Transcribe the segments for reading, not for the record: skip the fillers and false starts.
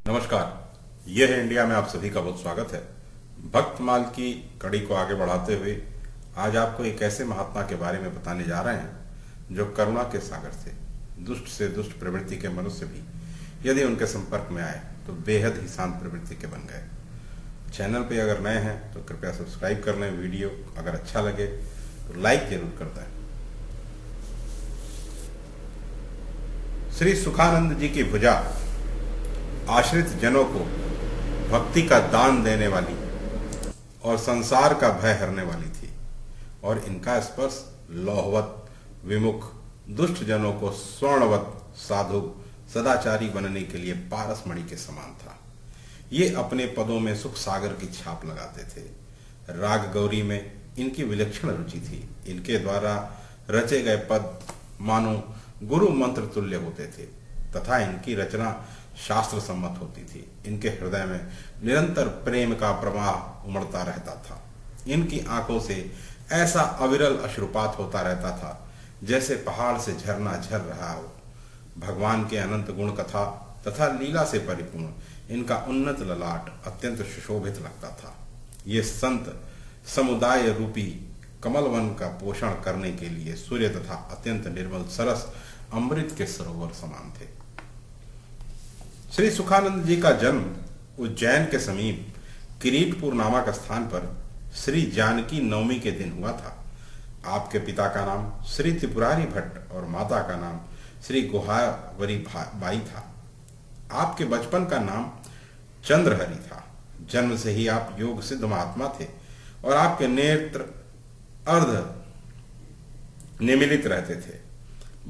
नमस्कार। यह है इंडिया में आप सभी का बहुत स्वागत है। भक्तमाल की कड़ी को आगे बढ़ाते हुए आज आपको एक ऐसे महात्मा के बारे में बताने जा रहे हैं जो करुणा के सागर से दुष्ट प्रवृत्ति के मनुष्य भी यदि उनके संपर्क में आए तो बेहद ही शांत प्रवृत्ति के बन गए। चैनल पे अगर नए हैं तो कृपया सब्सक्राइब कर लें। वीडियो अगर अच्छा लगे तो लाइक जरूर कर दें। श्री सुखानंद जी की भुजा आश्रित जनों को भक्ति का दान देने वाली और संसार का भय हरने वाली थी, और इनका स्पर्श लौहवत विमुख दुष्ट जनों को स्वर्णवत साधु सदाचारी बनने के लिए पारसमणि के समान था। ये अपने पदों में सुख सागर की छाप लगाते थे। राग गौरी में इनकी विलक्षण रुचि थी। इनके द्वारा रचे गए पद मानो गुरु मंत्र तुल्य होते थे तथा इनकी रचना शास्त्र सम्मत होती थी। इनके हृदय में निरंतर प्रेम का प्रवाह उमड़ता रहता था। इनकी आंखों से ऐसा अविरल अश्रुपात होता रहता था जैसे पहाड़ से झरना झर रहा हो। भगवान के अनंत गुण कथा तथा लीला से परिपूर्ण इनका उन्नत ललाट अत्यंत सुशोभित लगता था। ये संत समुदाय रूपी कमलवन का पोषण करने के लिए सूर्य तथा अत्यंत निर्मल सरस अमृत के सरोवर समान थे। श्री सुखानंद जी का जन्म उज्जैन के समीप किरीटपुर नामक स्थान पर श्री जानकी नवमी के दिन हुआ था। आपके पिता का नाम श्री त्रिपुरारी भट्ट और माता का नाम श्री गुहावरी बाई था। आपके बचपन का नाम चंद्रहरि था। जन्म से ही आप योग सिद्ध महात्मा थे और आपके नेत्र अर्ध निमीलित रहते थे।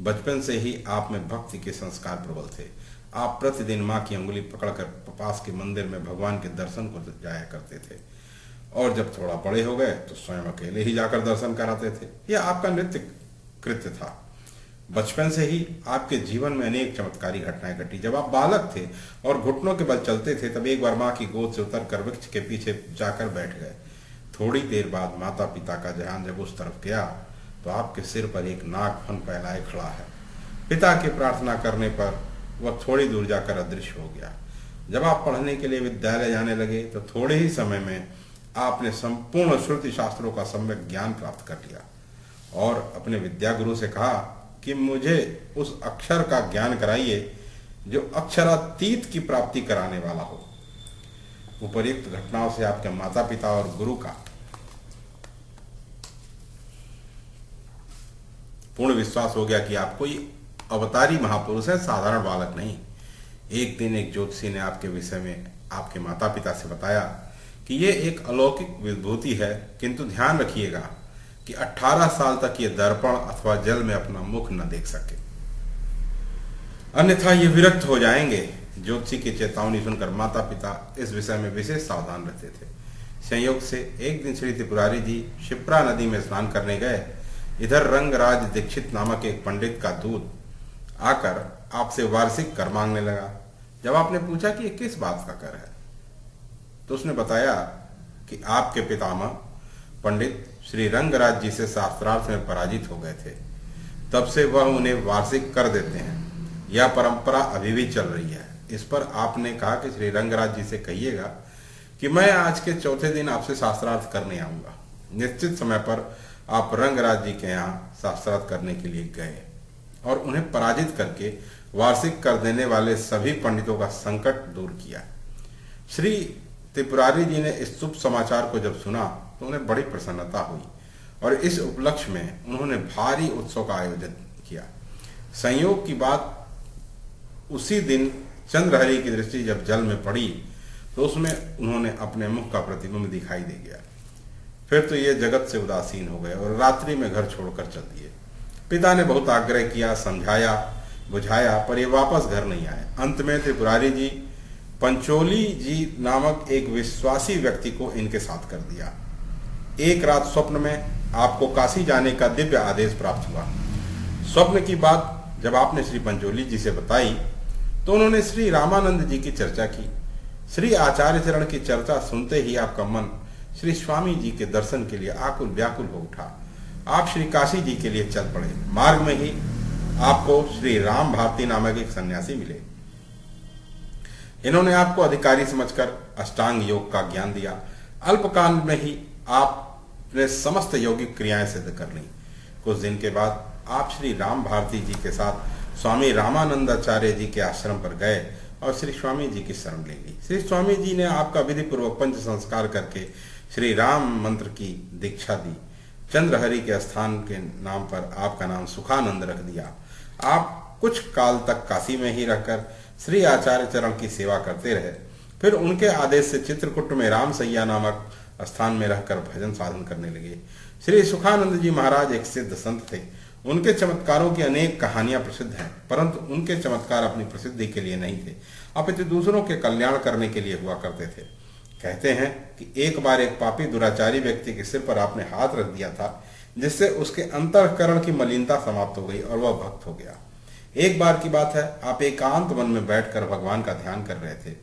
बचपन से ही आप में भक्ति के संस्कार प्रबल थे। आप प्रतिदिन माँ की अंगुली पकड़कर पास के मंदिर में भगवान के दर्शन को जाया करते थे, और जब थोड़ा बड़े हो गए तो स्वयं अकेले ही जाकर दर्शन कराते थे। यह आपका नित्य कृत्य था। बचपन से ही आपके जीवन में अनेक चमत्कारी घटनाएं घटी। जब आप बालक थे और घुटनों के बल चलते थे तब एक बार माँ की गोद से उतरकर वृक्ष के पीछे जाकर बैठ गए। थोड़ी देर बाद माता पिता का ध्यान जब उस तरफ गया तो आपके सिर पर एक नाग फन फैलाए खड़ा है। पिता की प्रार्थना करने पर वह थोड़ी दूर जाकर अदृश्य हो गया। जब आप पढ़ने के लिए विद्यालय जाने लगे तो थोड़े ही समय में आपने संपूर्ण श्रुति शास्त्रों का सम्यक ज्ञान प्राप्त कर लिया और अपने विद्या गुरु से कहा कि मुझे उस अक्षर का ज्ञान कराइए जो अक्षरातीत की प्राप्ति कराने वाला हो। उपर्युक्त घटनाओं से आपके माता पिता और गुरु का पूर्ण विश्वास हो गया कि आप कोई अवतारी महापुरुष है, साधारण बालक नहीं। एक दिन एक ज्योतिषी ने आपके विषय में आपके माता पिता से बताया कि ये एक अलौकिक विभूति है, किंतु ध्यान रखिएगा कि 18 साल तक ये दर्पण अथवा जल में अपना मुख न देख सके, अन्यथा ये विरक्त हो जाएंगे। ज्योतिषी की चेतावनी सुनकर माता पिता इस विषय में विशेष सावधान रहते थे। संयोग से एक दिन श्री त्रिपुरारी जी शिप्रा नदी में स्नान करने गए। इधर रंगराज दीक्षित नामक एक पंडित का दूत आकर आपसे वार्षिक कर मांगने लगा। जब आपने पूछा कि ये किस बात का कर है तो उसने बताया कि आपके पितामह पंडित श्री रंगराज जी से शास्त्रार्थ में पराजित हो गए थे, तब से वह उन्हें वार्षिक कर देते हैं। यह परंपरा अभी भी चल रही है। इस पर आपने कहा कि श्री रंगराज जी से कहिएगा कि मैं आज के चौथे दिन आपसे शास्त्रार्थ करने आऊंगा। निश्चित समय पर आप रंगराज जी के यहाँ शास्त्रार्थ करने के लिए गए और उन्हें पराजित करके वार्षिक कर देने वाले सभी पंडितों का संकट दूर किया। श्री त्रिपुरारी जी ने इस शुभ समाचार को जब सुना तो उन्हें बड़ी प्रसन्नता हुई और इस उपलक्ष्य में उन्होंने भारी उत्सव का आयोजन किया। संयोग की बात, उसी दिन चंद्रहरि की दृष्टि जब जल में पड़ी तो उसमें उन्होंने अपने मुख का प्रतिबिंब दिखाई दे गया। फिर तो ये जगत से उदासीन हो गए और रात्रि में घर छोड़कर चल दिए। पिता ने बहुत आग्रह किया, समझाया बुझाया, पर ये वापस घर नहीं आए। अंत में त्रिपुरारी जी पंचोली जी नामक एक विश्वासी व्यक्ति को इनके साथ कर दिया। एक रात स्वप्न में आपको काशी जाने का दिव्य आदेश प्राप्त हुआ। स्वप्न की बात जब आपने श्री पंचोली जी से बताई तो उन्होंने श्री रामानंद जी की चर्चा की। श्री आचार्य चरण की चर्चा सुनते ही आपका मन श्री स्वामी जी के दर्शन के लिए आकुल व्याकुल हो उठा। आप श्री काशी जी के लिए चल पड़े। मार्ग में ही आपको श्री राम भारती नामक एक सन्यासी मिले। इन्होंने आपको अधिकारी समझकर अष्टांग योग का ज्ञान दिया। अल्पकाल में ही आपने समस्त यौगिक क्रियाएं सिद्ध कर ली। कुछ दिन के बाद आप श्री राम भारती जी के साथ स्वामी रामानंदाचार्य जी के आश्रम पर गए और श्री स्वामी जी की शरण ले ली। श्री स्वामी जी ने आपका विधि पूर्वक पंच संस्कार करके श्री राम मंत्र की दीक्षा दी। चंद्रहरि के स्थान के नाम पर आपका नाम सुखानंद रख दिया। आप कुछ काल तक काशी में ही रहकर श्री आचार्य चरण की सेवा करते रहे। फिर उनके आदेश से चित्रकूट में रामसैया नामक स्थान में रहकर भजन साधन करने लगे। श्री सुखानंद जी महाराज एक सिद्ध संत थे। उनके चमत्कारों की अनेक कहानियां प्रसिद्ध हैं, परंतु उनके चमत्कार अपनी प्रसिद्धि के लिए नहीं थे, अपितु दूसरों के कल्याण करने के लिए हुआ करते थे। कहते हैं कि एक बार एक पापी दुराचारी व्यक्ति के सिर पर आपने हाथ रख दिया था, जिससे उसके अंतःकरण की मलिनता समाप्त हो गई और वह भक्त हो गया। एक बार की बात है, आप एकांत वन में बैठकर भगवान का ध्यान कर रहे थे।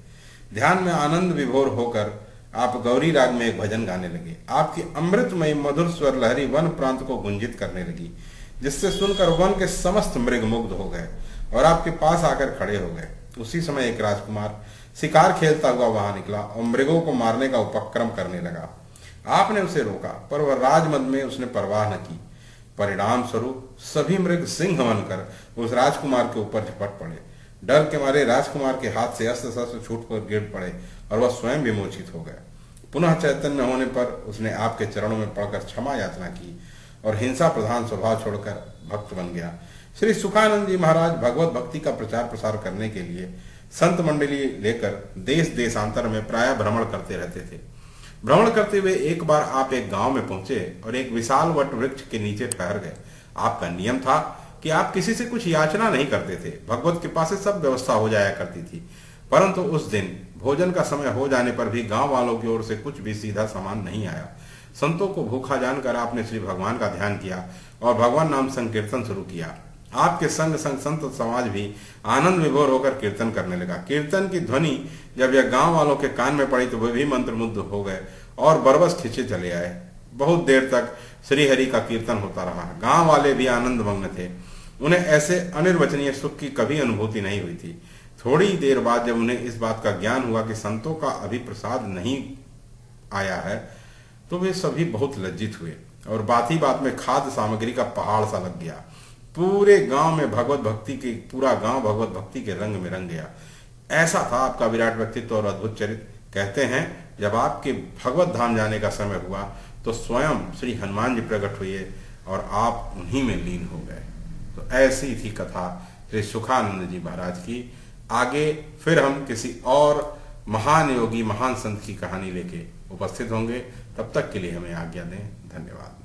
ध्यान में आनंद विभोर होकर आप गौरी राग में एक भजन गाने लगे। आपकी अमृतमय मधुर स्वर लहरी वन प्रांत को गुंजित करने लगी, जिससे सुनकर वन के समस्त मृग मुग्ध हो गए और आपके पास आकर खड़े हो गए। उसी समय एक राजकुमार शिकार खेलता हुआ वहां निकला और मृगों को मारने का उपक्रम करने लगा। आपने उसे रोका, पर वह राजमद में उसने परवाह न की। परिणाम स्वरूप सभी मृग सिंह बनकर उस राजकुमार के ऊपर झपट पड़े। डर के मारे राजकुमार के हाथ से अस्त्र शस्त्र छूट कर गिर पड़े और वह स्वयं विमोचित हो गया। पुनः चैतन्य होने पर उसने आपके चरणों में पड़कर क्षमा याचना की और हिंसा प्रधान स्वभाव छोड़कर भक्त बन गया। श्री सुखानंद जी महाराज भगवत भक्ति का प्रचार प्रसार करने के लिए संत मंडली लेकर देश देशांतर में प्राय भ्रमण करते रहते थे। भ्रमण करते हुए एक बार आप एक गांव में पहुंचे और एक विशाल वट वृक्ष के नीचे ठहर गए। आपका नियम था कि आप किसी से कुछ याचना नहीं करते थे, भगवत कृपा से सब व्यवस्था हो जाया करती थी। परंतु उस दिन भोजन का समय हो जाने पर भी गांव वालों की ओर से कुछ भी सीधा सामान नहीं आया। संतों को भूखा जानकर आपने श्री भगवान का ध्यान किया और भगवान नाम संकीर्तन शुरू किया। आपके संग संग संत समाज भी आनंद विभोर होकर कीर्तन करने लगा। कीर्तन की ध्वनि जब यह गांव वालों के कान में पड़ी तो वे भी मंत्रमुग्ध हो गए और बरबस खींचे चले आए। बहुत देर तक श्री हरि का कीर्तन होता रहा। गांव वाले भी आनंद मग्न थे। उन्हें ऐसे अनिर्वचनीय सुख की कभी अनुभूति नहीं हुई थी। थोड़ी देर बाद जब उन्हें इस बात का ज्ञान हुआ कि संतों का अभी प्रसाद नहीं आया है, तो वे सभी बहुत लज्जित हुए और बात ही बात में खाद्य सामग्री का पहाड़ सा लग गया। पूरे गांव में भगवत भक्ति की पूरा गांव भगवत भक्ति के रंग में रंग गया। ऐसा था आपका विराट व्यक्तित्व और अद्भुत चरित्र। कहते हैं जब आपके भगवत धाम जाने का समय हुआ तो स्वयं श्री हनुमान जी प्रकट हुए और आप उन्हीं में लीन हो गए। तो ऐसी थी कथा श्री सुखानंद जी महाराज की। आगे फिर हम किसी और महान योगी महान संत की कहानी लेके उपस्थित होंगे। तब तक के लिए हमें आज्ञा दें। धन्यवाद।